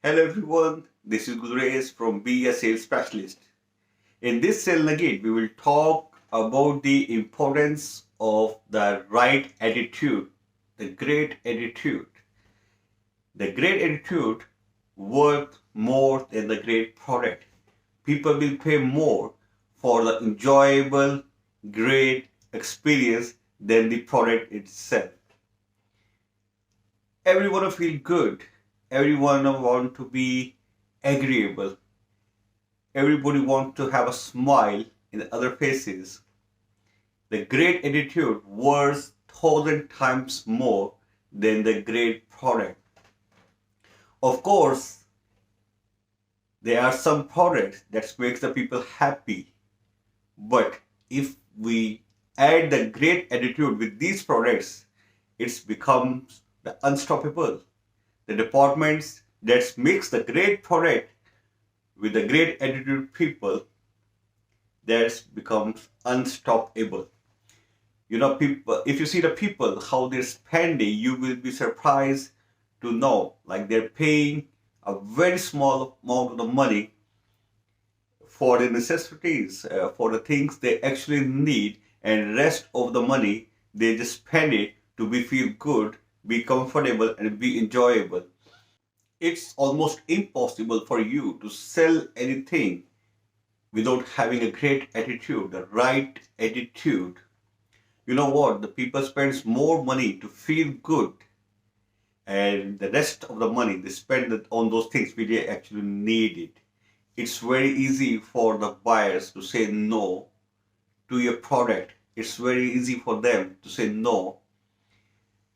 Hello everyone, this is Gurez from Be a Sales Specialist. In this sale nugget, we will talk about the importance of the right attitude, the great attitude. The great attitude worth more than the great product. People will pay more for the enjoyable, great experience than the product itself. Everyone feel good. Everyone want to be agreeable. Everybody wants to have a smile in other faces. The great attitude worth 1,000 times more than the great product. Of course, there are some products that makes the people happy. But if we add the great attitude with these products, it becomes the unstoppable. The departments that makes the great product with the great attitude people, that becomes unstoppable. People, if you see the people how they're spending, you will be surprised to know like they're paying a very small amount of the money for the necessities, for the things they actually need, and rest of the money they just spend it to be feel good, be comfortable, and be enjoyable. It's almost impossible for you to sell anything without having a great attitude, the right attitude. You know what? The people spends more money to feel good, and the rest of the money they spend it on those things which they actually need it. It's very easy for the buyers to say no to your product. It's very easy for them to say no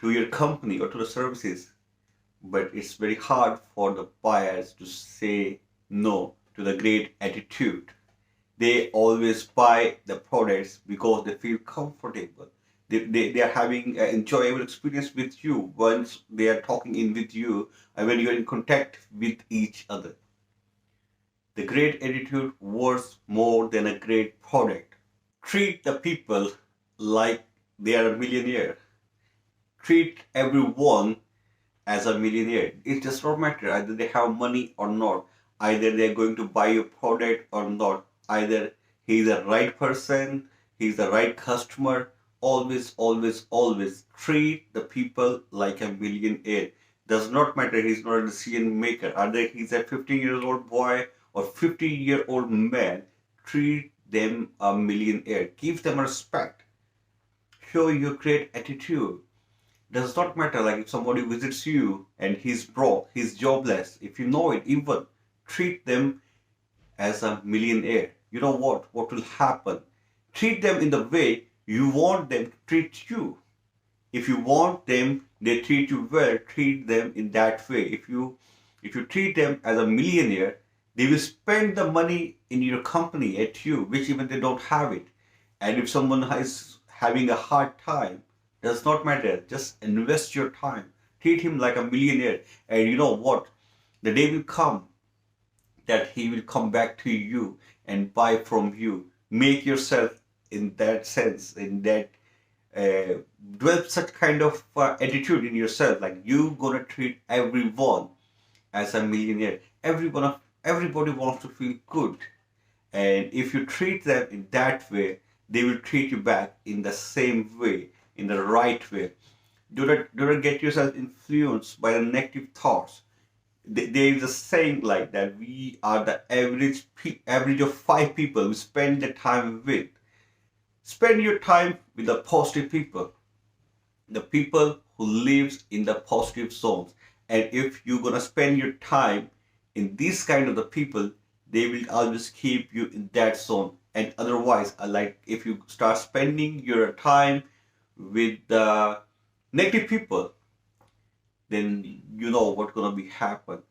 to your company or to the services. But it's very hard for the buyers to say no to the great attitude. They always buy the products because they feel comfortable. They are having an enjoyable experience with you once they are talking in with you and when you are in contact with each other. The great attitude worth more than a great product. Treat the people like they are a millionaire. Treat everyone as a millionaire. It does not matter either they have money or not, either they are going to buy your product or not, either he is the right person, he is the right customer. Always, always, always treat the people like a millionaire. Does not matter he's not a decision maker, either he's a 15-year-old boy or 50-year-old man. Treat them a millionaire. Give them respect. Show your great attitude. Does not matter like if somebody visits you and he's broke, he's jobless, if you know it, even treat them as a millionaire. You know what will happen? Treat them in the way you want them to treat you. If you want them they treat you well, treat them in that way. If you treat them as a millionaire, they will spend the money in your company at you, which even they don't have it. And if someone is having a hard time, does not matter. Just invest your time. Treat him like a millionaire. And you know what? The day will come that he will come back to you and buy from you. Make yourself in that sense, in that develop such kind of attitude in yourself. Like you gonna treat everyone as a millionaire. Everybody wants to feel good. And if you treat them in that way, they will treat you back in the same way, in the right way. Do not get yourself influenced by the negative thoughts. There is a saying like that: we are the average of five people we spend the time with. Spend your time with the positive people, the people who lives in the positive zones. And if you're gonna spend your time in these kind of the people, they will always keep you in that zone. And otherwise, like if you start spending your time with the negative people, then you know what's gonna be happen.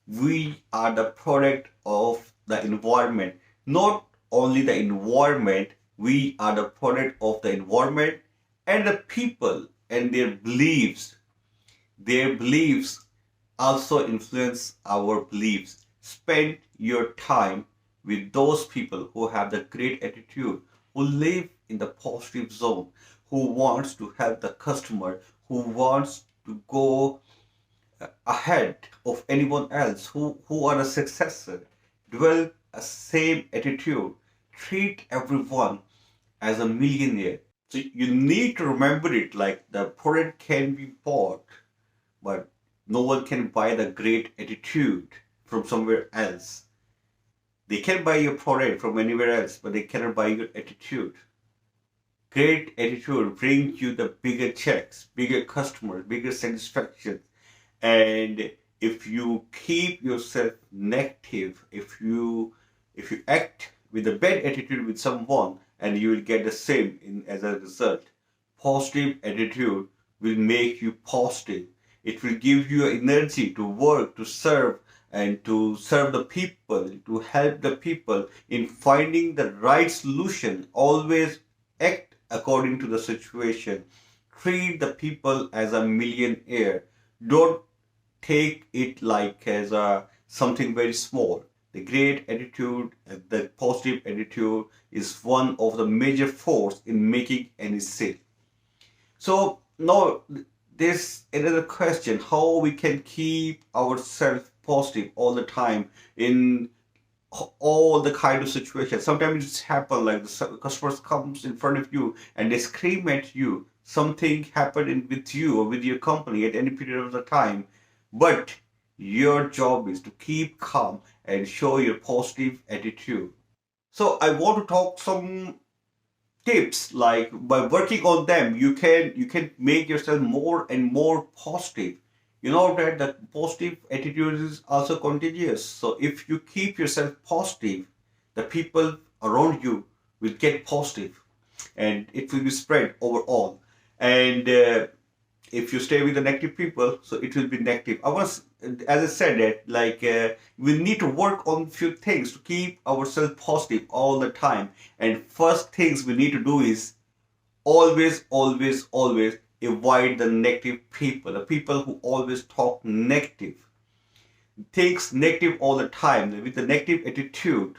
We are the product of the environment. Not only the environment, we are the product of the environment and the people and their beliefs. Their beliefs also influence our beliefs. Spend your time with those people who have the great attitude, who live in the positive zone, who wants to help the customer, who wants to go ahead of anyone else who are a successor. Develop a same attitude. Treat everyone as a millionaire. So you need to remember it, like the product can be bought, but no one can buy the great attitude from somewhere else. They can buy your product from anywhere else, but they cannot buy your attitude. Great attitude brings you the bigger checks, bigger customers, bigger satisfaction. And if you keep yourself negative, if you act with a bad attitude with someone, and you will get the same as a result. Positive attitude will make you positive. It will give you energy to work, to serve, and to serve the people, to help the people in finding the right solution. Always act according to the situation. Treat the people as a millionaire. Don't take it like as a something very small. The great attitude, the positive attitude is one of the major force in making any sale. So now there's another question: how we can keep ourselves positive all the time in all the kind of situations. Sometimes it's happen like the customers comes in front of you and they scream at you. Something happened with you or with your company at any period of the time, but your job is to keep calm and show your positive attitude. So I want to talk some tips, like by working on them you can make yourself more and more positive. You know that the positive attitude is also contagious. So if you keep yourself positive, the people around you will get positive, and it will be spread overall. And if you stay with the negative people, so it will be negative. As I said, that like we need to work on few things to keep ourselves positive all the time. And first things we need to do is always, always, always avoid the negative people, the people who always talk negative, thinks negative all the time with a negative attitude.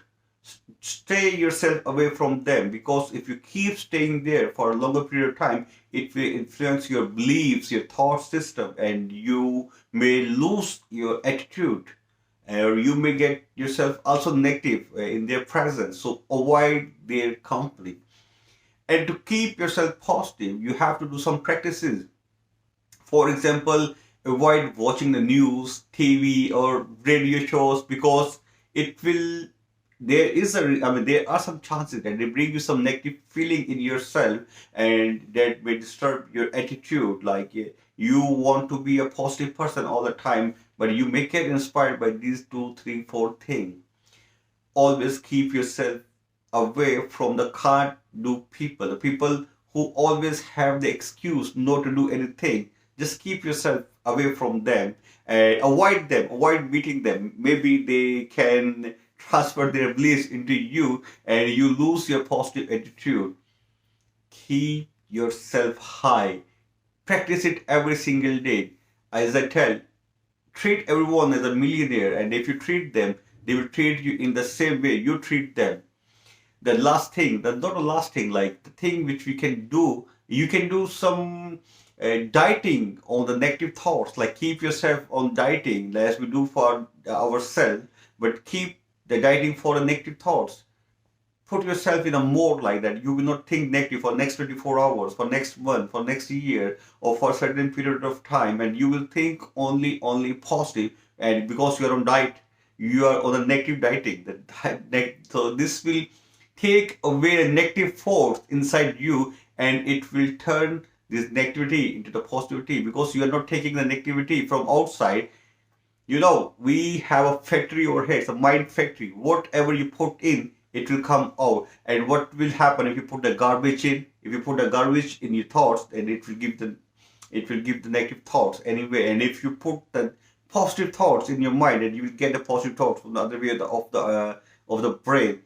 Stay yourself away from them, because if you keep staying there for a longer period of time, it will influence your beliefs, your thought system, and you may lose your attitude, or you may get yourself also negative in their presence. So avoid their company. And to keep yourself positive, you have to do some practices. For example, avoid watching the news, TV, or radio shows, because it will. There are some chances that they bring you some negative feeling in yourself, and that may disturb your attitude. Like you want to be a positive person all the time, but you may get inspired by these two, three, four things. Always keep yourself away from the can't do people, the people who always have the excuse not to do anything. Just keep yourself away from them and avoid them, avoid meeting them. Maybe they can transfer their beliefs into you and you lose your positive attitude. Keep yourself high. Practice it every single day. As I tell, treat everyone as a millionaire, and if you treat them, they will treat you in the same way you treat them. The last thing, the not the last thing, like the thing which we can do, you can do some dieting on the negative thoughts, like keep yourself on dieting as we do for ourselves, but keep the dieting for the negative thoughts. Put yourself in a mode like that. You will not think negative for next 24 hours, for next month, for next year, or for a certain period of time, and you will think only positive. And because you are on diet, you are on a negative dieting. So this will take away a negative force inside you, and it will turn this negativity into the positivity, because you are not taking the negativity from outside. We have a factory overhead, a mind factory. Whatever you put in, it will come out. And what will happen if you put the garbage in? If you put the garbage in your thoughts, then it will give the negative thoughts anyway. And if you put the positive thoughts in your mind, then you will get the positive thoughts from the other way of the brain.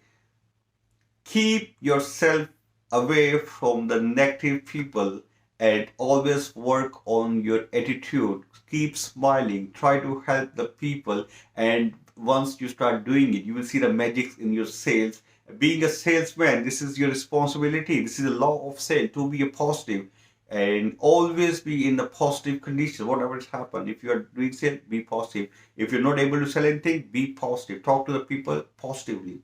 Keep yourself away from the negative people and always work on your attitude. Keep smiling, try to help the people, and once you start doing it, you will see the magic in your sales. Being a salesman, this is your responsibility. This is a law of sale, to be a positive. and always be in the positive condition. Whatever has happened, if you are doing sale, be positive. If you're not able to sell anything, be positive. Talk to the people positively.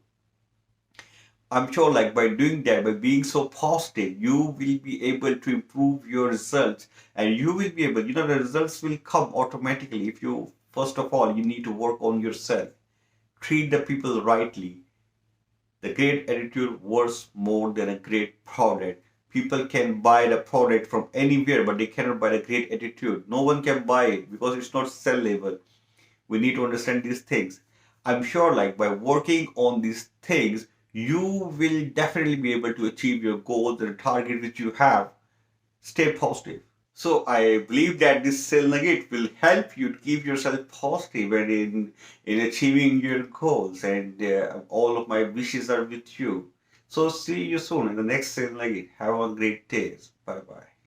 I'm sure, like, by doing that, by being so positive, you will be able to improve your results, and you will be able, the results will come automatically if you, first of all, you need to work on yourself. Treat the people rightly. The great attitude worth more than a great product. People can buy the product from anywhere, but they cannot buy the great attitude. No one can buy it because it's not sellable. We need to understand these things. I'm sure, like, by working on these things, you will definitely be able to achieve your goals and target which you have. Stay positive. So I believe that this cell nugget will help you to keep yourself positive and in achieving your goals. And all of my wishes are with you. So see you soon in the next cell nugget. Have a great day. Bye bye.